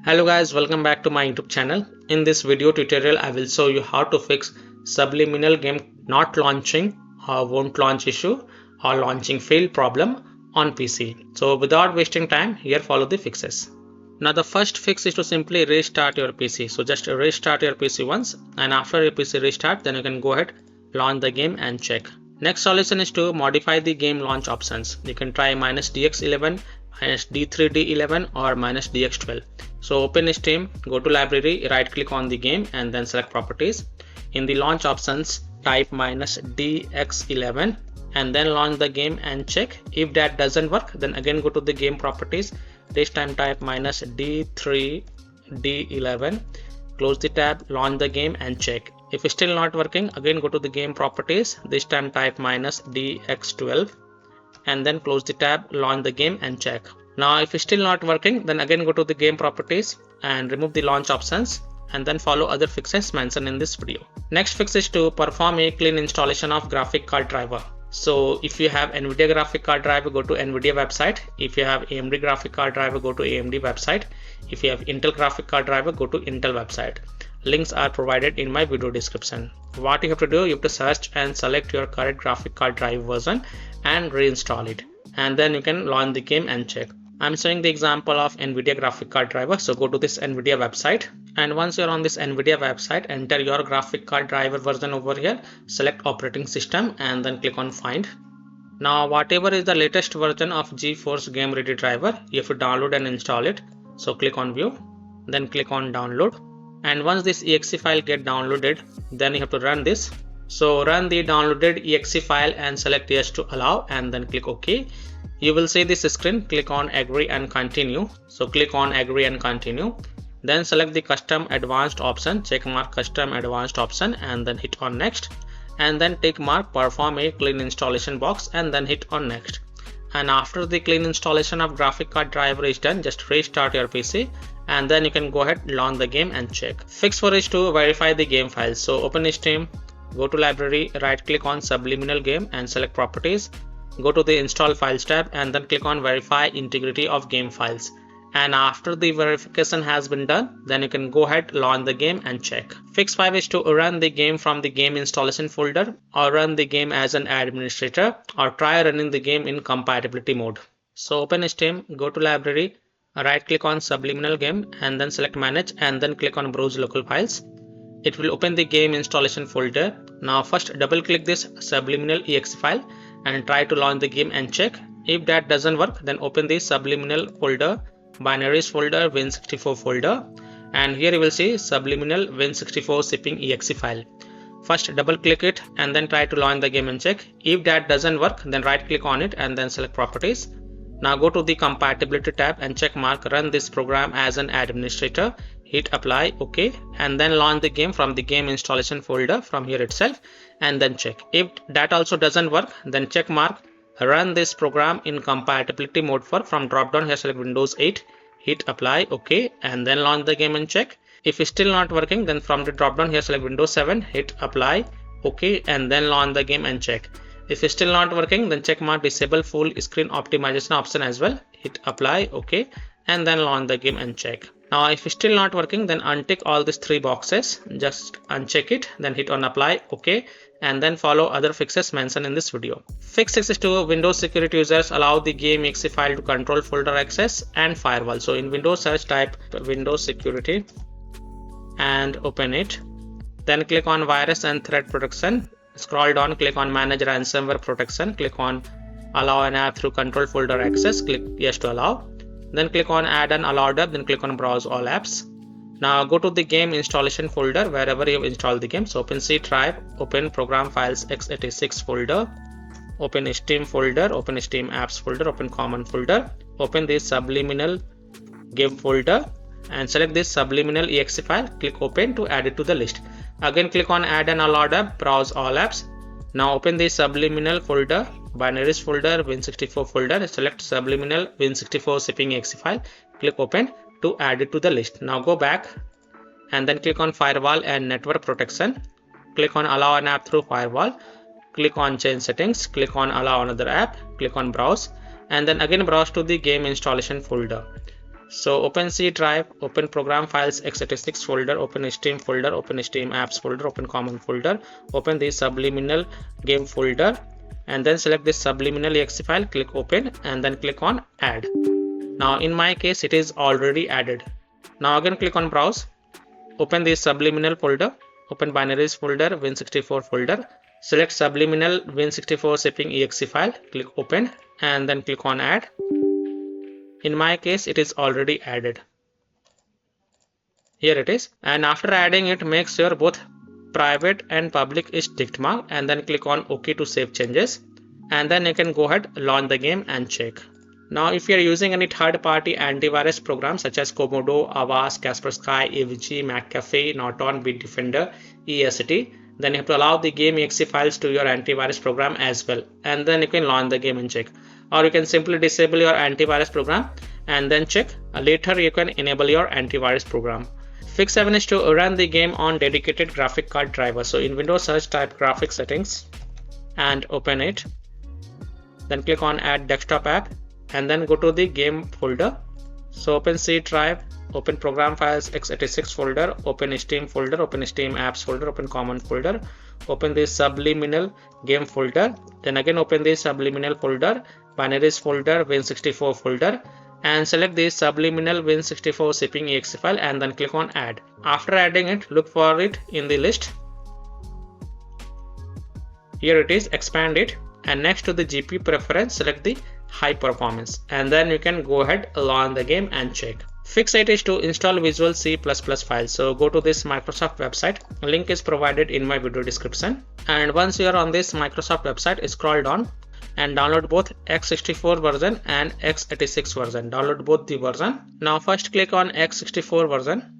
Hello guys, welcome back to my YouTube channel. In this video tutorial, I will show you how to fix Subliminal game not launching or won't launch issue or launching failed problem on PC. So without wasting time, here follow the fixes. Now the first fix is to simply restart your PC. So just restart your PC once, and after your PC restart, then you can go ahead, launch the game and check. Next solution is to modify the game launch options. You can try -DX11, -D3D11 or -DX12. So open Steam, go to library, right click on the game and then select properties. In the launch options, type -DX11 and then launch the game and check. If that doesn't work, then again go to the game properties. This time type -D3D11, close the tab, launch the game and check. If it's still not working, again go to the game properties. This time type -DX12 and then close the tab, launch the game and check. Now if it's still not working, then again go to the game properties and remove the launch options and then follow other fixes mentioned in this video. Next fix is to perform a clean installation of graphic card driver. So if you have NVIDIA graphic card driver, go to NVIDIA website. If you have AMD graphic card driver, go to AMD website. If you have Intel graphic card driver, go to Intel website. Links are provided in my video description. What you have to do, you have to search and select your current graphic card drive version and reinstall it. And then you can launch the game and check. I'm showing the example of NVIDIA graphic card driver. So go to this NVIDIA website, and once you're on this NVIDIA website, enter your graphic card driver version over here, select operating system and then click on find. Now whatever is the latest version of GeForce Game Ready driver, you have to download and install it. So click on view, then click on download, and once this exe file get downloaded, then you have to run this. So run the downloaded exe file and select yes to allow and then click OK. You will see this screen. Click on agree and continue. So click on agree and continue. Then select the custom advanced option, check mark custom advanced option and then hit on next, and then tick mark perform a clean installation box and then hit on next. And after the clean installation of graphic card driver is done, just restart your PC and then you can go ahead, launch the game and check. Fix for is to verify the game files. So open Steam, go to library, right click on Subliminal game and select properties. Go to the install files tab and then click on verify integrity of game files. And after the verification has been done, then you can go ahead, launch the game and check. Fix 5 is to run the game from the game installation folder or run the game as an administrator or try running the game in compatibility mode. So open Steam, go to library, right click on Subliminal game and then select manage and then click on browse local files. It will open the game installation folder. Now first double click this Subliminal exe file and try to launch the game and check. If that doesn't work, then open the Subliminal folder, binaries folder, Win64 folder, and here you will see Subliminal Win64 shipping exe file. First double click it and then try to launch the game and check. If that doesn't work, then right click on it and then select properties. Now go to the compatibility tab and check mark run this program as an administrator, hit apply, OK, and then launch the game from the game installation folder from here itself and then check. If that also doesn't work, then check mark run this program in compatibility mode from drop down here, select Windows 8, hit apply, OK, and then launch the game and check. If it's still not working, then from the drop down here, select Windows 7, hit apply, OK, and then launch the game and check. If it's still not working, then check mark disable full screen optimization option as well, hit apply, OK, and then launch the game and check. Now if it's still not working, then untick all these 3 boxes, just uncheck it, then hit on apply, OK, and then follow other fixes mentioned in this video. Fix 6 is to Windows security users allow the game exe file to control folder access and firewall. So in Windows search, type Windows security and open it. Then click on virus and threat protection. Scroll down, click on manage ransomware protection, click on allow an app through control folder access, click yes to allow. Then click on add an allowed app, then click on browse all apps. Now go to the game installation folder wherever you have installed the game. So open C drive, open program files x86 folder, open Steam folder, open Steam apps folder, open common folder, open this Subliminal game folder and select this Subliminal exe file, click open to add it to the list. Again click on add an allowed app, browse all apps. Now open the Subliminal folder, binaries folder, Win64 folder, select Subliminal Win64 shipping exe file, click open to add it to the list. Now go back and then click on firewall and network protection, click on allow an app through firewall, click on change settings, click on allow another app, click on browse and then again browse to the game installation folder. So open C drive, open program files x86 folder, open Steam folder, open Steam apps folder, open common folder, open the Subliminal game folder, and then select this Subliminal exe file, click open, and then click on add. Now in my case it is already added. Now again click on browse, open the Subliminal folder, open binaries folder, Win64 folder, select Subliminal Win64 shipping exe file, click open, and then click on add. In my case it is already added. Here it is, and after adding it, make sure both private and public is ticked mark, and then click on OK to save changes, and then you can go ahead, launch the game and check. Now if you are using any third-party antivirus programs such as Komodo, Avast, Kaspersky, AVG, McAfee, Norton, Bitdefender, EST, then you have to allow the game exe files to your antivirus program as well, and then you can launch the game and check. Or you can simply disable your antivirus program and then check. Later you can enable your antivirus program. Fix 7 is to run the game on dedicated graphic card driver. So in Windows search, type graphics settings and open it. Then click on add desktop app and then go to the game folder. So open C drive, open program files x86 folder, open Steam folder, open Steam apps folder, open common folder, open the Subliminal game folder, then again open the Subliminal folder, binaries folder, Win64 folder, and select the Subliminal Win64 shipping exe file and then click on add. After adding it, look for it in the list. Here it is, expand it, and next to the GPU preference, select the high performance, and then you can go ahead, launch the game and check. Fix 8 is to install Visual C++ files. So go to this Microsoft website, link is provided in my video description, and once you are on this Microsoft website, scroll down and download both x64 version and x86 version. Download both the version. Now first click on x64 version.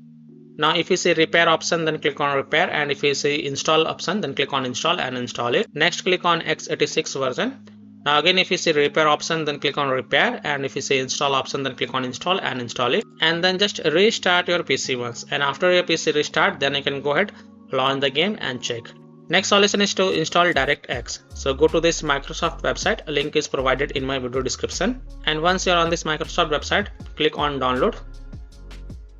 Now if you see repair option, then click on repair, and if you see install option, then click on install and install it. Next click on x86 version. Now again if you see repair option, then click on repair, and if you see install option, then click on install and install it, and then just restart your PC once, and after your PC restart, then you can go ahead, launch the game and check. Next solution is to install DirectX. So go to this Microsoft website, a link is provided in my video description, and once you are on this Microsoft website, click on download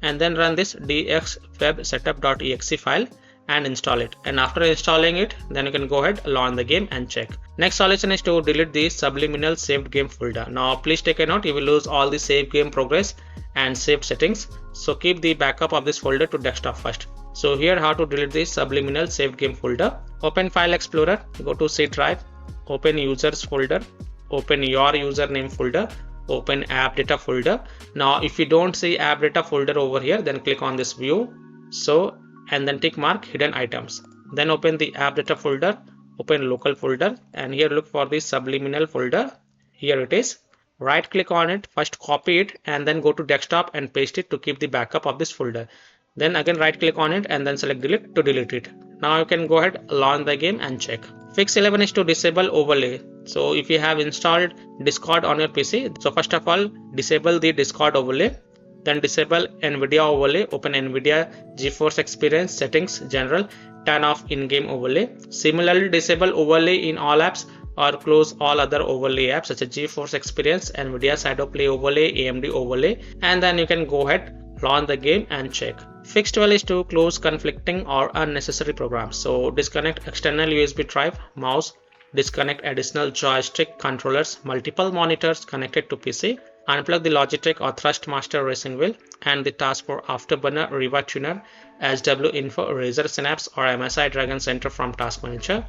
and then run this dxwebsetup.exe file and install it, and after installing it, then you can go ahead, launch the game and check. Next solution is to delete the Subliminal saved game folder. Now please take a note, you will lose all the saved game progress and saved settings, so keep the backup of this folder to desktop first. So here how to delete the Subliminal saved game folder. Open File Explorer, go to C drive, open Users folder, open your username folder, open App Data folder. Now if you don't see App Data folder over here, then click on this view, so, and then tick mark hidden items. Then open the App Data folder, open local folder, and here look for the Subliminal folder. Here it is. Right click on it, first copy it and then go to desktop and paste it to keep the backup of this folder. Then again right click on it and then select delete to delete it. Now you can go ahead, launch the game and check. Fix 11 is to disable overlay. So if you have installed Discord on your PC, so first of all disable the Discord overlay, then disable NVIDIA overlay, open NVIDIA GeForce Experience settings, general, turn off in-game overlay. Similarly disable overlay in all apps or close all other overlay apps such as GeForce Experience, NVIDIA Shadow Play overlay, AMD overlay, and then you can go ahead, launch the game and check. Fix 12 is to close conflicting or unnecessary programs. So disconnect external USB drive, mouse, disconnect additional joystick controllers, multiple monitors connected to PC, unplug the Logitech or Thrustmaster racing wheel and the task for Afterburner, Riva Tuner, SW Info, Razer Synapse or MSI Dragon Center from Task Manager.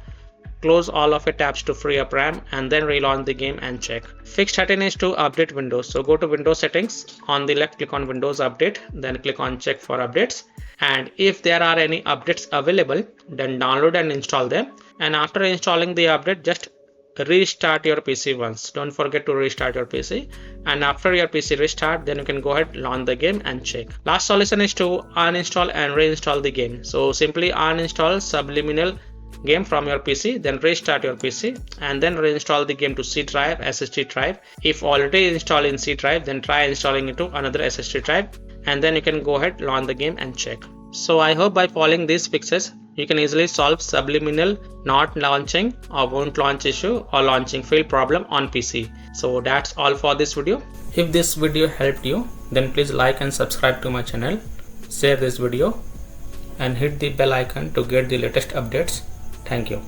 Close all of your tabs to free up RAM and then relaunch the game and check. Fix 13 is to update Windows. So go to Windows settings, on the left click on Windows Update, then click on check for updates, and if there are any updates available, then download and install them, and after installing the update, just restart your PC once. Don't forget to restart your PC, and after your PC restart, then you can go ahead, launch the game and check. Last solution is to uninstall and reinstall the game. So simply uninstall Subliminal game from your PC, then restart your PC and then reinstall the game to C drive, SSD drive. If already installed in C drive, then try installing it to another SSD drive, and then you can go ahead, launch the game and check. So I hope by following these fixes, you can easily solve Subliminal not launching or won't launch issue or launching fail problem on PC. So that's all for this video. If this video helped you, then please like and subscribe to my channel, share this video and hit the bell icon to get the latest updates. Thank you.